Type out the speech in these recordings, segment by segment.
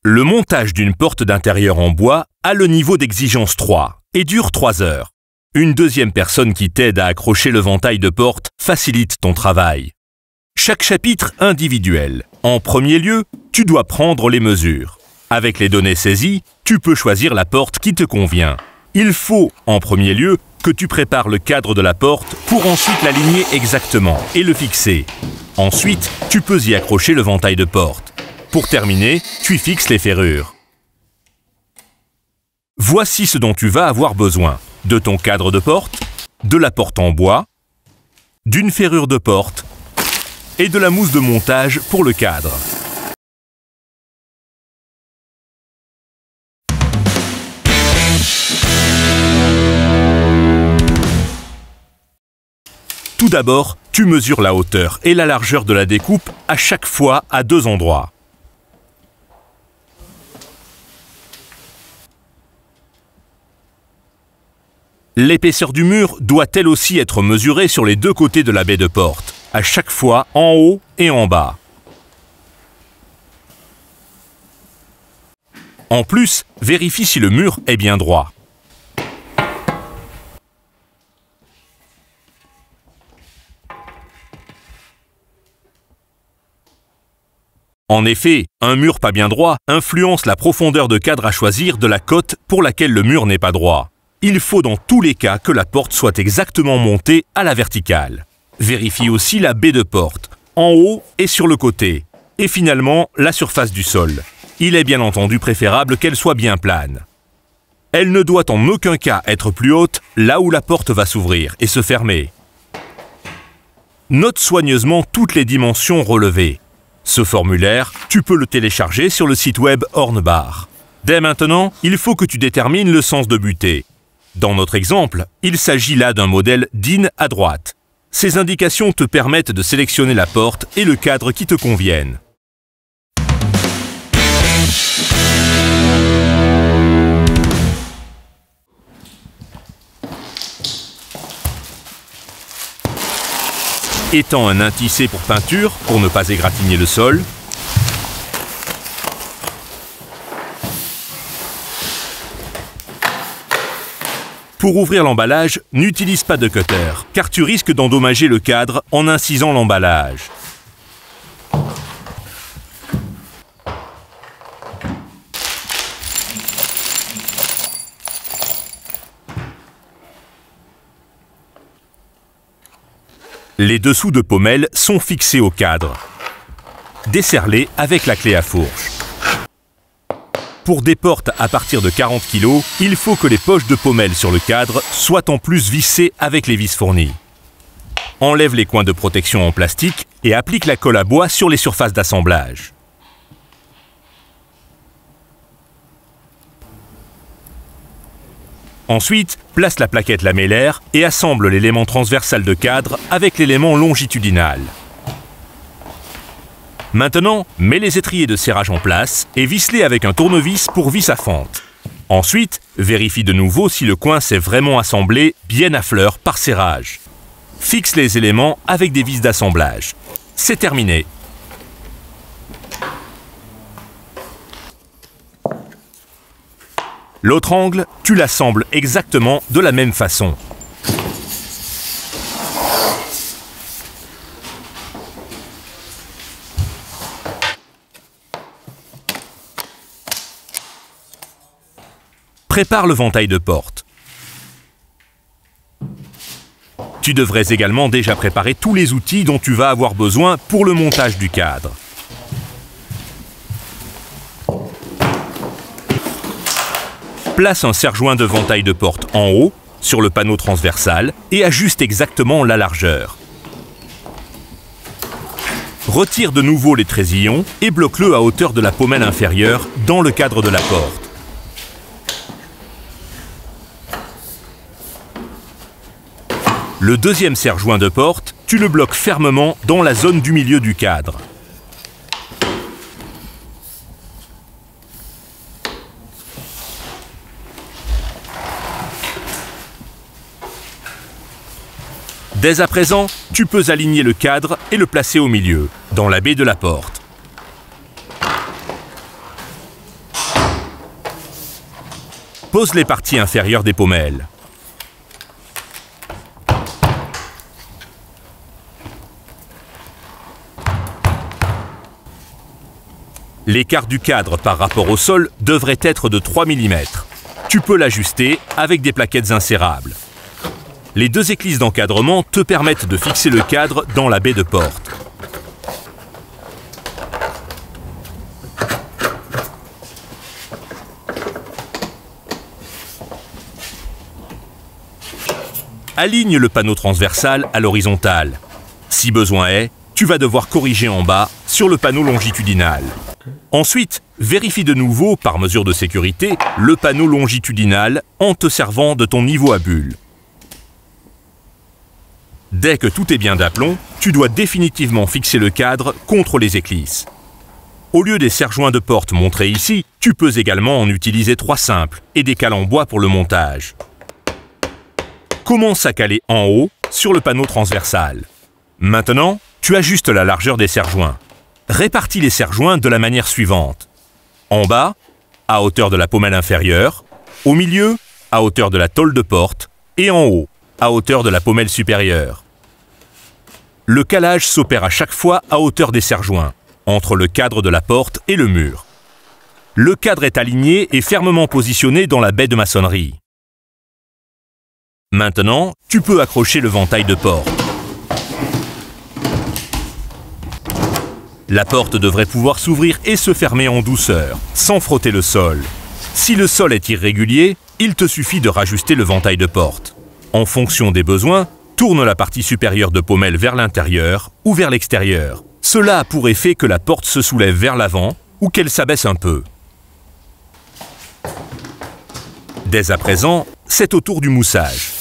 Le montage d'une porte d'intérieur en bois a le niveau d'exigence 3 et dure 3 heures. Une deuxième personne qui t'aide à accrocher le ventail de porte facilite ton travail. Chaque chapitre individuel. En premier lieu, tu dois prendre les mesures. Avec les données saisies, tu peux choisir la porte qui te convient. Il faut, en premier lieu, que tu prépares le cadre de la porte pour ensuite l'aligner exactement et le fixer. Ensuite, tu peux y accrocher le ventail de porte. Pour terminer, tu fixes les ferrures. Voici ce dont tu vas avoir besoin. De ton cadre de porte, de la porte en bois, d'une ferrure de porte et de la mousse de montage pour le cadre. Tout d'abord, tu mesures la hauteur et la largeur de la découpe à chaque fois à 2 endroits. L'épaisseur du mur doit elle aussi être mesurée sur les 2 côtés de la baie de porte, à chaque fois en haut et en bas. En plus, vérifie si le mur est bien droit. En effet, un mur pas bien droit influence la profondeur de cadre à choisir de la cote pour laquelle le mur n'est pas droit. Il faut dans tous les cas que la porte soit exactement montée à la verticale. Vérifie aussi la baie de porte, en haut et sur le côté. Et finalement, la surface du sol. Il est bien entendu préférable qu'elle soit bien plane. Elle ne doit en aucun cas être plus haute là où la porte va s'ouvrir et se fermer. Note soigneusement toutes les dimensions relevées. Ce formulaire, tu peux le télécharger sur le site web Hornbach. Dès maintenant, il faut que tu détermines le sens de butée. Dans notre exemple, il s'agit là d'un modèle DIN à droite. Ces indications te permettent de sélectionner la porte et le cadre qui te conviennent. Étends un nain tissé pour peinture, pour ne pas égratigner le sol. Pour ouvrir l'emballage, n'utilise pas de cutter, car tu risques d'endommager le cadre en incisant l'emballage. Les dessous de pommelles sont fixés au cadre. Desserre-les avec la clé à fourche. Pour des portes à partir de 40 kg, il faut que les poches de pommelles sur le cadre soient en plus vissées avec les vis fournies. Enlève les coins de protection en plastique et applique la colle à bois sur les surfaces d'assemblage. Ensuite, place la plaquette lamellaire et assemble l'élément transversal de cadre avec l'élément longitudinal. Maintenant, mets les étriers de serrage en place et visse-les avec un tournevis pour vis à fente. Ensuite, vérifie de nouveau si le coin s'est vraiment assemblé bien à fleur par serrage. Fixe les éléments avec des vis d'assemblage. C'est terminé. L'autre angle, tu l'assembles exactement de la même façon. Prépare le ventail de porte. Tu devrais également déjà préparer tous les outils dont tu vas avoir besoin pour le montage du cadre. Place un serre-joint de ventail de porte en haut, sur le panneau transversal, et ajuste exactement la largeur. Retire de nouveau les trésillons et bloque-le à hauteur de la pommelle inférieure dans le cadre de la porte. Le deuxième serre-joint de porte, tu le bloques fermement dans la zone du milieu du cadre. Dès à présent, tu peux aligner le cadre et le placer au milieu, dans la baie de la porte. Pose les parties inférieures des pommelles. L'écart du cadre par rapport au sol devrait être de 3 mm. Tu peux l'ajuster avec des plaquettes inserrables. Les deux éclisses d'encadrement te permettent de fixer le cadre dans la baie de porte. Aligne le panneau transversal à l'horizontale. Si besoin est, tu vas devoir corriger en bas sur le panneau longitudinal. Ensuite, vérifie de nouveau, par mesure de sécurité, le panneau longitudinal en te servant de ton niveau à bulle. Dès que tout est bien d'aplomb, tu dois définitivement fixer le cadre contre les éclisses. Au lieu des serre-joints de porte montrés ici, tu peux également en utiliser 3 simples et des cales en bois pour le montage. Commence à caler en haut sur le panneau transversal. Maintenant, tu ajustes la largeur des serre-joints. Répartis les serre-joints de la manière suivante. En bas, à hauteur de la pommelle inférieure, au milieu, à hauteur de la tôle de porte, et en haut, à hauteur de la pommelle supérieure. Le calage s'opère à chaque fois à hauteur des serre-joints, entre le cadre de la porte et le mur. Le cadre est aligné et fermement positionné dans la baie de maçonnerie. Maintenant, tu peux accrocher le ventail de porte. La porte devrait pouvoir s'ouvrir et se fermer en douceur, sans frotter le sol. Si le sol est irrégulier, il te suffit de rajuster le ventail de porte. En fonction des besoins, tourne la partie supérieure de pommelle vers l'intérieur ou vers l'extérieur. Cela a pour effet que la porte se soulève vers l'avant ou qu'elle s'abaisse un peu. Dès à présent, c'est au tour du moussage.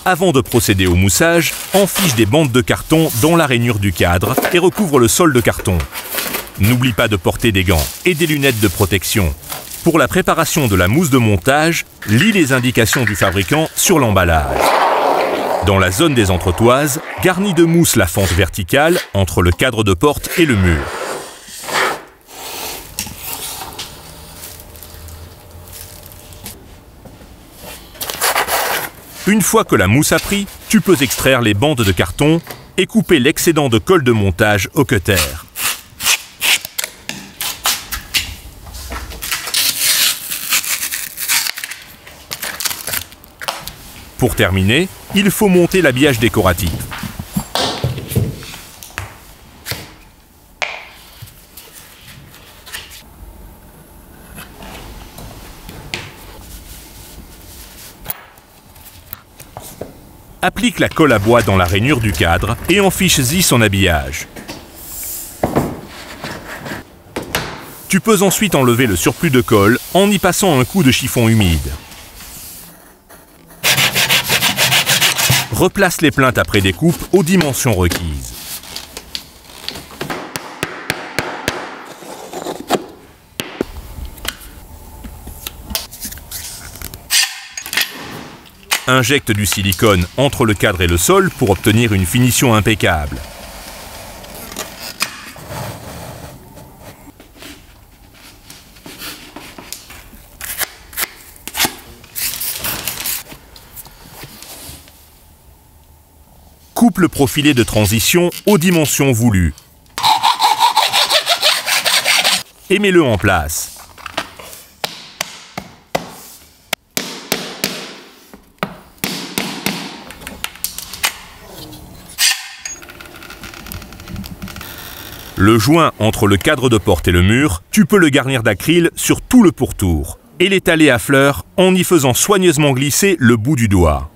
Avant de procéder au moussage, enfiche des bandes de carton dans la rainure du cadre et recouvre le sol de carton. N'oublie pas de porter des gants et des lunettes de protection. Pour la préparation de la mousse de montage, lis les indications du fabricant sur l'emballage. Dans la zone des entretoises, garnis de mousse la fente verticale entre le cadre de porte et le mur. Une fois que la mousse a pris, tu peux extraire les bandes de carton et couper l'excédent de colle de montage au cutter. Pour terminer, il faut monter l'habillage décoratif. Applique la colle à bois dans la rainure du cadre et enfiche-y son habillage. Tu peux ensuite enlever le surplus de colle en y passant un coup de chiffon humide. Replace les plinthes après découpe aux dimensions requises. Injecte du silicone entre le cadre et le sol pour obtenir une finition impeccable. Coupe le profilé de transition aux dimensions voulues et mets-le en place. Le joint entre le cadre de porte et le mur, tu peux le garnir d'acryl sur tout le pourtour et l'étaler à fleurs en y faisant soigneusement glisser le bout du doigt.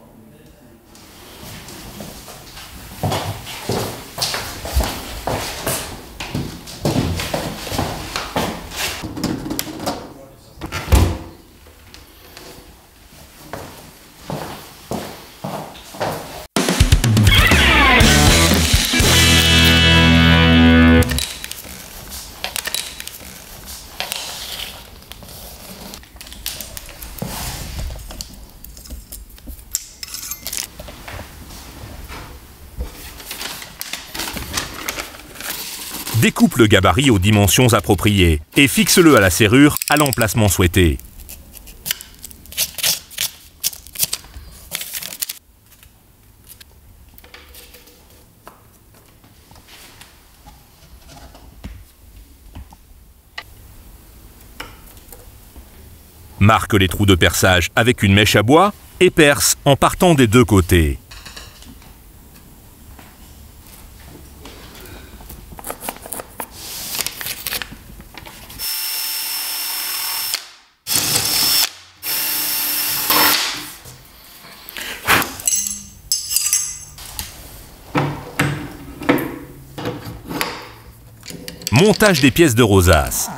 Découpe le gabarit aux dimensions appropriées et fixe-le à la serrure à l'emplacement souhaité. Marque les trous de perçage avec une mèche à bois et perce en partant des deux côtés. Montage des pièces de rosace.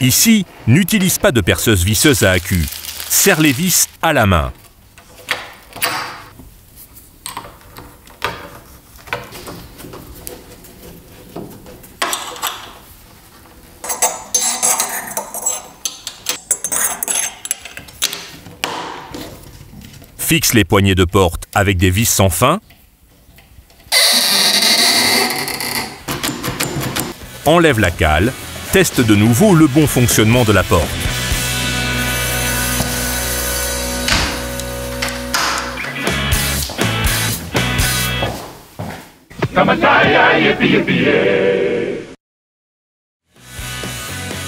Ici, n'utilise pas de perceuse visseuse à accu. Serre les vis à la main. Fixe les poignées de porte avec des vis sans fin. Enlève la cale. Teste de nouveau le bon fonctionnement de la porte.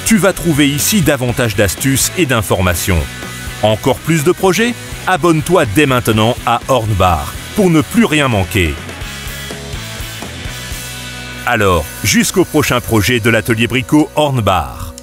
Tu vas trouver ici davantage d'astuces et d'informations. Encore plus de projets? Abonne-toi dès maintenant à Hornbach pour ne plus rien manquer. Alors, jusqu'au prochain projet de l'atelier Brico Hornbach.